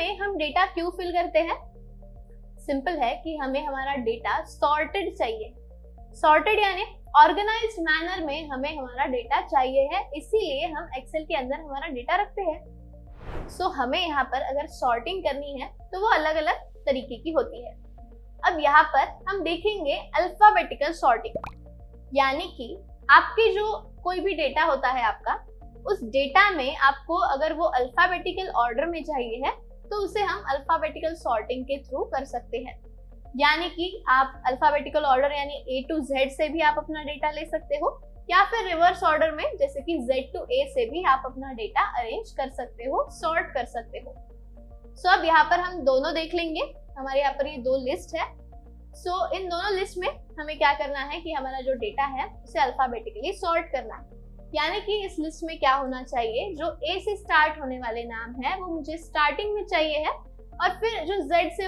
में हम डेटा क्यों फिल करते हैं? सिंपल है कि हमें हमारा डेटा सॉर्टेड चाहिए। सॉर्टेड यानी ऑर्गेनाइज्ड मैनर में हमें हमारा डेटा चाहिए है, इसीलिए हम एक्सेल के अंदर हमारा डेटा रखते हैं। सो हमें यहाँ पर अगर सॉर्टिंग करनी है तो वो अलग अलग तरीके की होती है। अब यहाँ पर हम देखेंगे अल्फाबेटिकल सॉर्टिंग, यानी कि आपके जो कोई भी डेटा होता है आपका, उस डेटा में आपको अगर वो अल्फाबेटिकल ऑर्डर में चाहिए है तो उसे हम अल्फाबेटिकल सॉर्टिंग के थ्रू कर सकते हैं। यानी कि आप अल्फाबेटिकल ऑर्डर यानी A to Z से भी आप अपना डेटा ले सकते हो, या फिर रिवर्स ऑर्डर में जैसे कि Z to A से भी आप अपना डेटा अरेंज कर सकते हो, सॉर्ट कर सकते हो। सो अब यहाँ पर हम दोनों देख लेंगे। हमारे यहाँ पर ये दो लिस्ट है। सो इन दोनों लिस्ट में हमें क्या करना है कि हमारा जो डेटा है उसे अल्फाबेटिकली सॉर्ट करना है। यानी कि इस लिस्ट में क्या होना चाहिए, जो A से स्टार्ट होने वाले नाम है वो मुझे स्टार्टिंग में चाहिए है, और फिर जो Z से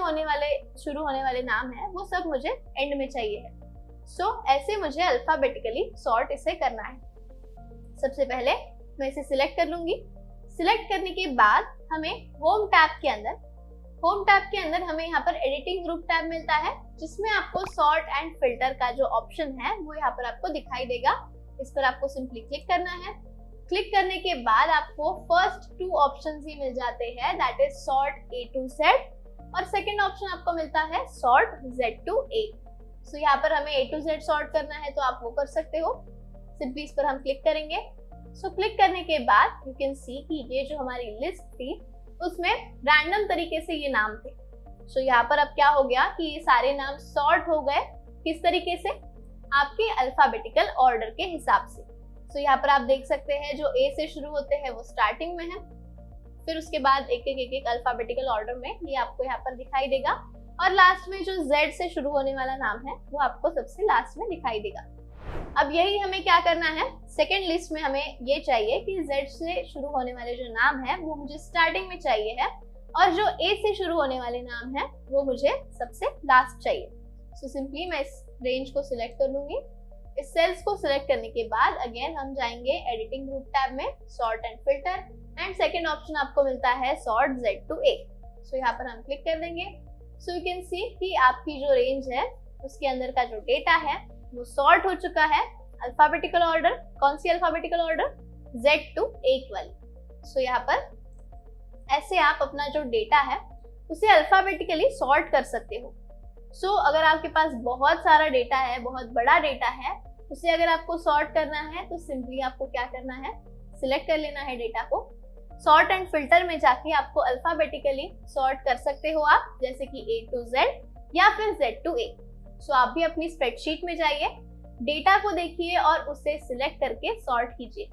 शुरू होने वाले नाम है वो सब मुझे एंड में चाहिए है। सो ऐसे मुझे अल्फाबेटिकली सॉर्ट इसे करना है। सबसे पहले मैं इसे सिलेक्ट कर लूंगी। सिलेक्ट करने के बाद हमें होम टैब के अंदर हमें यहाँ पर एडिटिंग ग्रुप टैब मिलता है, जिसमें आपको सॉर्ट एंड फिल्टर का जो ऑप्शन है वो यहाँ पर आपको दिखाई देगा। इस पर आपको सिंपली क्लिक करना है। क्लिक करने के बाद आपको फर्स्ट 2 ऑप्शंस ही मिल जाते हैं, that is sort A to Z, और सेकंड ऑप्शन आपको मिलता है सॉर्ट Z to A। सो यहाँ पर हमें A to Z सॉर्ट करना है तो आप वो कर सकते हो। सिंपली इस पर हम क्लिक करेंगे। सो क्लिक करने के बाद यू कैन सी कि ये जो हमारी लिस्ट थी उसमें रैंडम तरीके से ये नाम थे। सो यहाँ पर अब क्या हो गया कि ये सारे नाम सॉर्ट हो गए। किस तरीके से? आपके अल्फाबेटिकल ऑर्डर के हिसाब से। सो यहाँ पर आप देख सकते हैं जो A से शुरू होते हैं वो स्टार्टिंग में है, फिर उसके बाद एक अल्फाबेटिकल ऑर्डर में ये आपको यहाँ पर दिखाई देगा, और लास्ट में जो Z से शुरू होने वाला नाम है वो आपको सबसे लास्ट में दिखाई देगा। अब यही हमें क्या करना है, सेकेंड लिस्ट में हमें ये चाहिए कि Z से शुरू होने वाले जो नाम है वो मुझे स्टार्टिंग में चाहिए है, और जो A से शुरू होने वाले नाम है वो मुझे सबसे लास्ट चाहिए। सो सिंपली मैं इस रेंज को सिलेक्ट कर लूंगी। इस सेल्स को सिलेक्ट करने के बाद अगेन हम जाएंगे एडिटिंग ग्रुप टैब में, sort and filter, and second option आपको मिलता है सॉर्ट Z to A। सो यहाँ पर हम क्लिक कर देंगे। सो यू कैन सी कि आपकी जो रेंज है उसके अंदर का जो डेटा है वो सॉर्ट हो चुका है। अल्फाबेटिकल ऑर्डर, कौन सी alphabetical order? Z to A वाली। सो यहाँ पर ऐसे आप अपना जो डेटा है उसे अल्फाबेटिकली सॉर्ट कर सकते हो। सो अगर आपके पास बहुत सारा डेटा है, बहुत बड़ा डेटा है, उसे अगर आपको सॉर्ट करना है तो सिंपली आपको क्या करना है, सिलेक्ट कर लेना है डेटा को। सॉर्ट एंड फिल्टर में जाके आपको अल्फाबेटिकली सॉर्ट कर सकते हो आप, जैसे कि A to Z या फिर Z to A। सो आप भी अपनी स्प्रेडशीट में जाइए, डेटा को देखिए और उसे सिलेक्ट करके सॉर्ट कीजिए।